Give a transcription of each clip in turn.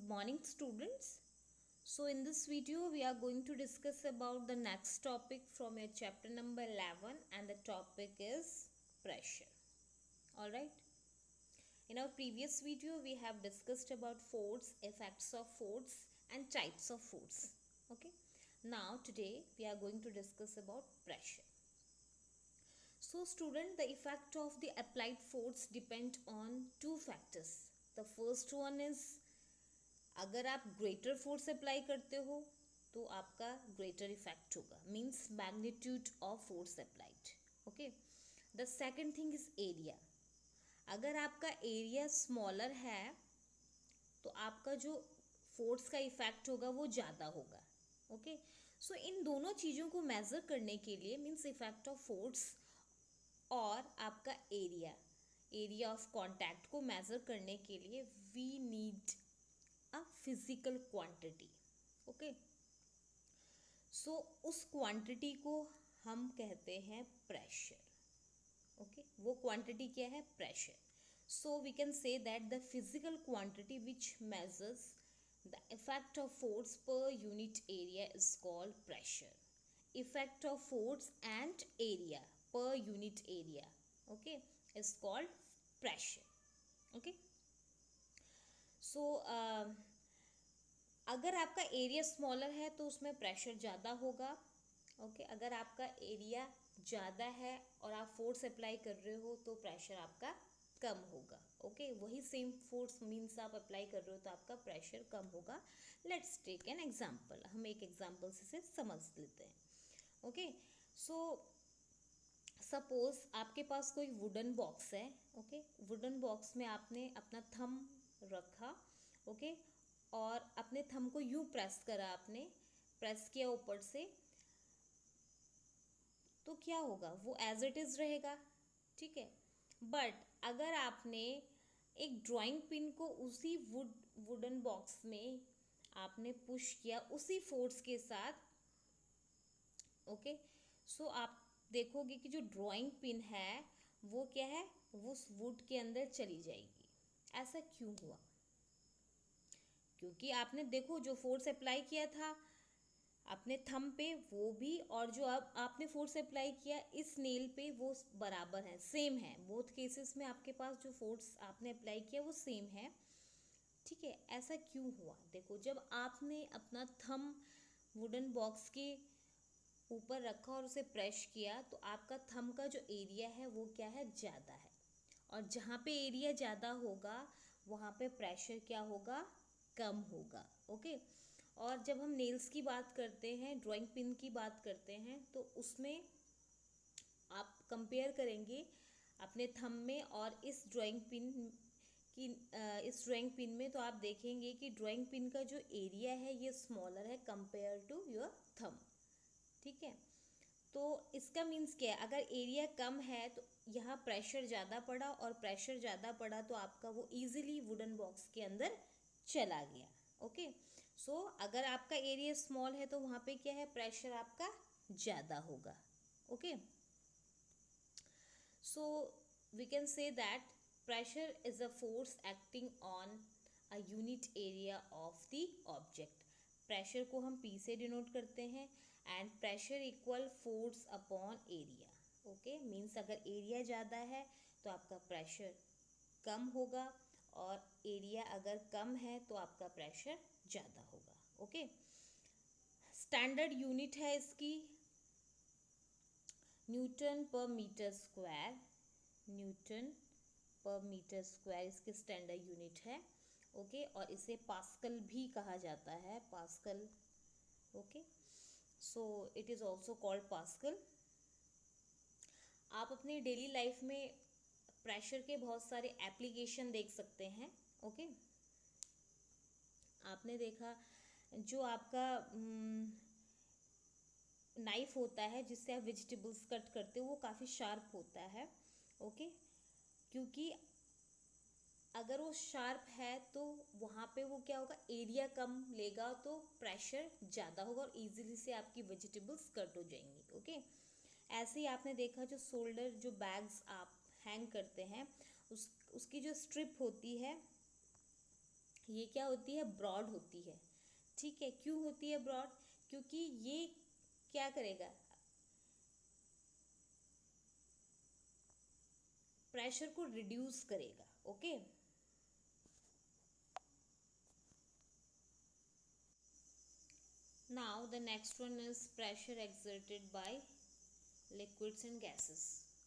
Good morning, students. So in this video we are going to discuss about the next topic from your chapter number 11, and the topic is pressure. All right. In our previous video we have discussed about force, effects of force and types of force. Okay. Now today we are going to discuss about pressure. So student, the effect of the applied force depend on two factors. The first one is, अगर आप greater force apply करते हो तो आपका greater effect होगा, means magnitude of force applied. Okay. The second thing is area. अगर आपका area smaller है तो आपका जो फोर्स का इफेक्ट होगा वो ज़्यादा होगा. ओके. सो इन दोनों चीज़ों को मेज़र करने के लिए, मीन्स इफेक्ट ऑफ फोर्स और आपका एरिया ऑफ कॉन्टैक्ट को मेज़र करने के लिए we need a physical quantity. Okay. So उस क्वांटिटी को हम कहते हैं प्रेशर. ओके. वो क्वांटिटी क्या है? Pressure. So we can say that the physical quantity which measures the effect of force per unit area is called pressure. Effect of force and area per unit area, okay, is called pressure. Okay. So अगर आपका area smaller है तो उसमें pressure ज़्यादा होगा. Okay. अगर आपका area ज़्यादा है और आप फोर्स अप्लाई कर रहे हो तो प्रेशर आपका कम होगा. ओके. वही सेम फोर्स मीन्स आप अप्लाई कर रहे हो तो आपका प्रेशर कम होगा. Let's take an example. हम एक एग्जाम्पल से समझ लेते हैं. ओके. सो सपोज आपके पास कोई वुडन बॉक्स है. ओके. वुडन बॉक्स में आपने अपना थंब रखा. ओके. और अपने थंब को यूं प्रेस करा, आपने प्रेस किया ऊपर से, तो क्या होगा? वो एज इट इज़ रहेगा. ठीक है. बट अगर आपने एक ड्राइंग पिन को उसी वुडन बॉक्स में आपने पुश किया उसी फोर्स के साथ, ओके, सो आप देखोगे कि जो ड्राइंग पिन है वो क्या है? वो उस वुड के अंदर चली जाएगी. ऐसा क्यों हुआ? क्योंकि आपने देखो जो फोर्स अप्लाई किया था अपने थंब पे वो भी, और जो अब आपने फोर्स अप्लाई किया इस नेल पे वो बराबर है, सेम है. बोथ केसेस में आपके पास जो फोर्स आपने अप्लाई किया वो सेम है. ठीक है. ऐसा क्यों हुआ? देखो, जब आपने अपना थंब वुडन बॉक्स के ऊपर रखा और उसे प्रेस किया तो आपका थंब का जो एरिया है वो क्या है? ज़्यादा है. और जहाँ पे एरिया ज़्यादा होगा वहाँ पे प्रेशर क्या होगा? कम होगा. ओके. और जब हम नेल्स की बात करते हैं, ड्राइंग पिन की बात करते हैं, तो उसमें आप कंपेयर करेंगे अपने थंब में और इस ड्राइंग पिन में, तो आप देखेंगे कि ड्राइंग पिन का जो एरिया है ये स्मॉलर है कंपेयर टू योर थंब. ठीक है. तो इसका मीन्स क्या है? अगर एरिया कम है तो यहाँ प्रेशर ज़्यादा पड़ा, और प्रेशर ज़्यादा पड़ा तो आपका वो इजीली वुडन बॉक्स के अंदर चला गया. ओके. सो अगर आपका एरिया स्मॉल है तो वहाँ पे क्या है? प्रेशर आपका ज़्यादा होगा. Okay. So we can say that pressure is a force acting on a unit area of the object. Pressure को हम P से डिनोट करते हैं. And pressure equal force upon area. Okay. Means अगर एरिया ज़्यादा है तो आपका प्रेशर कम होगा, और एरिया अगर कम है तो आपका प्रेशर ज़्यादा होगा. ओके. स्टैंडर्ड यूनिट है इसकी न्यूटन पर मीटर स्क्वायर. न्यूटन पर मीटर स्क्वायर इसकी स्टैंडर्ड यूनिट है. ओके. और इसे पास्कल भी कहा जाता है. Pascal. Okay. So it is also called pascal. आप अपनी डेली लाइफ में प्रेशर के बहुत सारे एप्लीकेशन देख सकते हैं. ओके. आपने देखा जो आपका नाइफ होता है जिससे आप वेजिटेबल्स कट करते हो वो काफ़ी शार्प होता है. ओके. क्योंकि अगर वो शार्प है तो वहाँ पे वो क्या होगा? एरिया कम लेगा तो प्रेशर ज़्यादा होगा और इजीली से आपकी वेजिटेबल्स कट हो जाएंगी. ओके. ऐसे ही आपने देखा जो शोल्डर, जो बैग्स आप हैंग करते हैं उसकी जो स्ट्रिप होती है ये क्या होती है, ब्रॉड होती है। ठीक है, क्यों होती है ब्रॉड? क्योंकि ये क्या करेगा, प्रेशर को रिड्यूस करेगा। Okay, now the next one is pressure exerted by liquids and gases.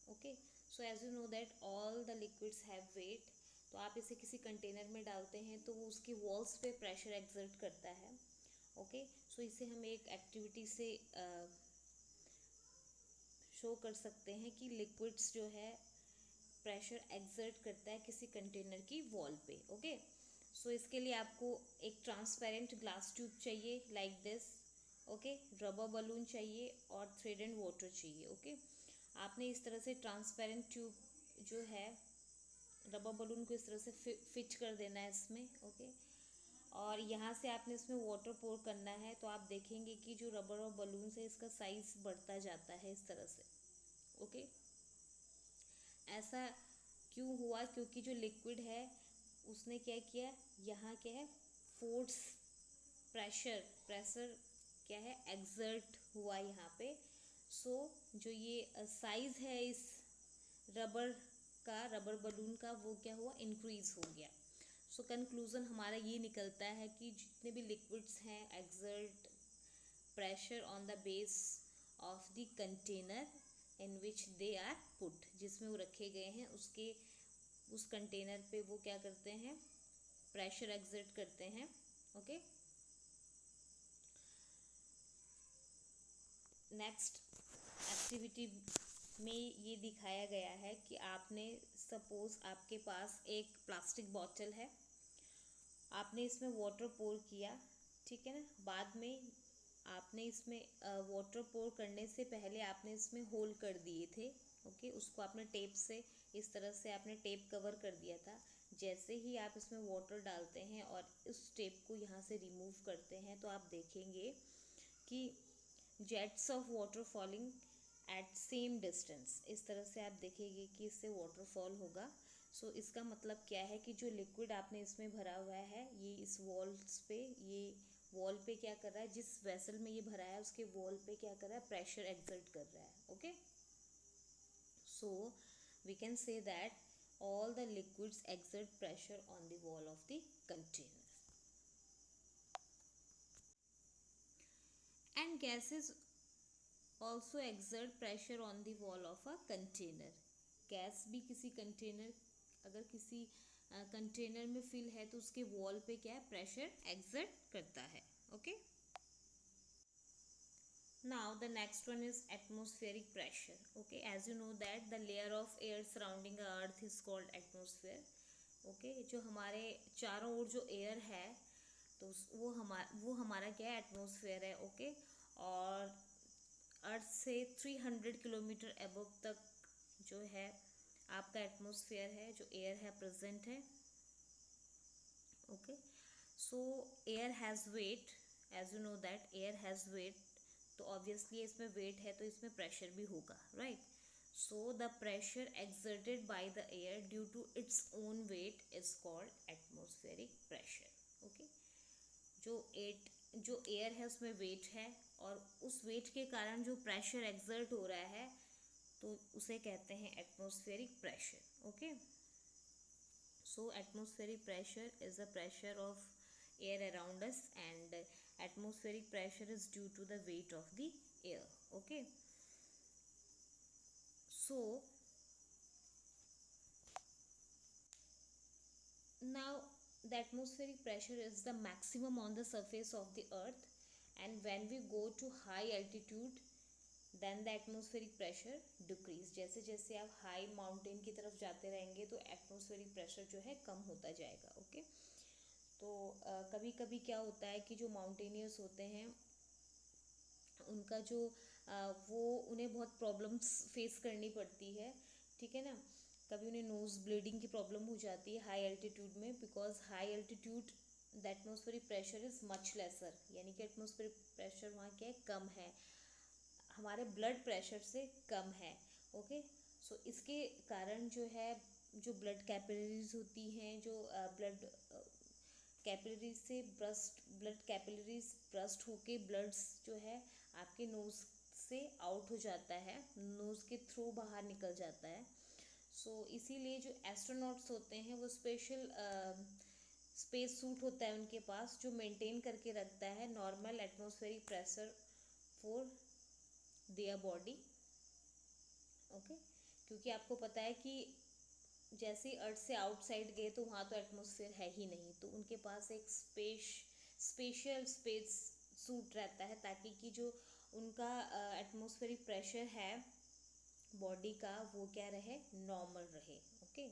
Okay, so as you know that all the liquids have weight. तो आप इसे किसी कंटेनर में डालते हैं तो वो उसकी वॉल्स पे प्रेशर एक्सर्ट करता है। ओके, सो इसे हम एक एक्टिविटी से शो कर सकते हैं कि लिक्विड्स जो है प्रेशर एक्सर्ट करता है किसी कंटेनर की वॉल पे। ओके, सो इसके लिए आपको एक ट्रांसपेरेंट ग्लास ट्यूब चाहिए like this. Okay, rubber balloon चाहिए और थ्रेड एंड वाटर चाहिए। ओके, आपने इस तरह से ट्रांसपेरेंट ट्यूब जो है रबर बलून को इस तरह से फिट कर देना है इसमें। ओके, और यहाँ से आपने इसमें वाटर पोर करना है। तो आप देखेंगे कि जो रबर और बलून से इसका साइज बढ़ता जाता है इस तरह से। ओके, ऐसा क्यों हुआ? क्योंकि जो लिक्विड है उसने क्या किया, यहाँ क्या है, फोर्स, प्रेशर प्रेशर क्या है, एक्सर्ट हुआ यहाँ पे। सो जो ये साइज है इस रबर का, रबर बलून का, वो क्या हुआ, इंक्रीज हो गया। सो कंक्लूजन हमारा ये निकलता है कि जितने भी लिक्विड्स हैं exert pressure on the base of the container in which they are put, जिसमें वो रखे गए हैं उसके उस कंटेनर पे वो क्या करते हैं, प्रेशर एक्सर्ट करते हैं। ओके, नेक्स्ट एक्टिविटी में ये दिखाया गया है कि आपने सपोज आपके पास एक प्लास्टिक बॉटल है, आपने इसमें वाटर पोर किया। ठीक है ना, बाद में आपने इसमें वाटर पोर करने से पहले आपने इसमें होल कर दिए थे। ओके, उसको आपने टेप से इस तरह से आपने टेप कवर कर दिया था। जैसे ही आप इसमें वाटर डालते हैं और उस टेप को यहाँ से रिमूव करते हैं तो आप देखेंगे कि jets of water falling eight same distance, इस तरह से आप देखेंगे कि इससे वाटरफॉल होगा। सो इसका मतलब क्या है कि जो लिक्विड आपने इसमें भरा हुआ है ये इस वॉल्स पे, ये वॉल पे क्या कर रहा है, जिस वेसल में ये भरा है उसके वॉल पे क्या कर रहा है, प्रेशर एक्सर्ट कर रहा है। Okay, so we can say that all the liquids exert pressure on the wall of the container, and gases also exert pressure on the wall of a container. Gas भी किसी container, अगर किसी container में fill है तो उसके wall पे क्या है, प्रेशर एक्सर्ट करता है। Okay, now the next one is atmospheric pressure. Okay, as you know that the layer of air surrounding the earth is called atmosphere. Okay, जो हमारे चारों ओर जो एयर है तो वो हमारा क्या है, एटमोसफेयर है। ओके, और अर्थ से 300 किलोमीटर अबव तक जो है आपका एटमॉस्फेयर है, जो एयर है प्रेजेंट है। Okay, so air has weight, as you know that air has weight, तो ऑब्वियसली इसमें वेट है तो इसमें प्रेशर भी होगा, right. So the pressure exerted by the air due to its own weight is called atmospheric pressure. Okay, जो air है उसमें वेट है और उस वेट के कारण जो प्रेशर एक्सर्ट हो रहा है तो उसे कहते हैं atmospheric pressure. Okay, so atmospheric pressure is the pressure of air around us and atmospheric pressure is due to the weight of the air. Okay, so now the atmospheric pressure is the maximum on the surface of the earth, and when we go to high altitude then the atmospheric pressure decrease। जैसे जैसे आप high mountain की तरफ जाते रहेंगे तो atmospheric pressure जो है कम होता जाएगा। ओके, तो कभी कभी क्या होता है कि जो माउंटेनियर्स होते हैं उनका जो वो उन्हें बहुत प्रॉब्लम्स फेस करनी पड़ती है। ठीक है ना, कभी उन्हें नोज ब्लीडिंग की प्रॉब्लम हो जाती है हाई एल्टीट्यूड में, because high altitude the atmospheric pressure is much laser, यानी कि एटमॉस्फेरिक प्रेशर वहाँ क्या है, कम है, हमारे ब्लड प्रेशर से कम है। ओके, सो इसके कारण जो है, जो ब्लड कैपिलरीज होती हैं, जो ब्लड कैपिलरी से ब्लड कैपिलरीज ब्रस्ट होके ब्लड्स जो है आपके नोज़ से आउट हो जाता है, नोज़ के थ्रू बाहर निकल जाता है। सो इसीलिए जो एस्ट्रोनॉट्स होते हैं वो स्पेशल स्पेस सूट होता है उनके पास, जो मेंटेन करके रखता है normal atmospheric pressure for their body. Okay, क्योंकि आपको पता है कि जैसे ही अर्थ से आउटसाइड गए तो वहाँ तो एटमॉस्फेयर है ही नहीं, तो उनके पास एक स्पेशल स्पेस सूट रहता है ताकि कि जो उनका एटमॉस्फेरिक प्रेशर है बॉडी का वो क्या रहे, नॉर्मल रहे। ओके,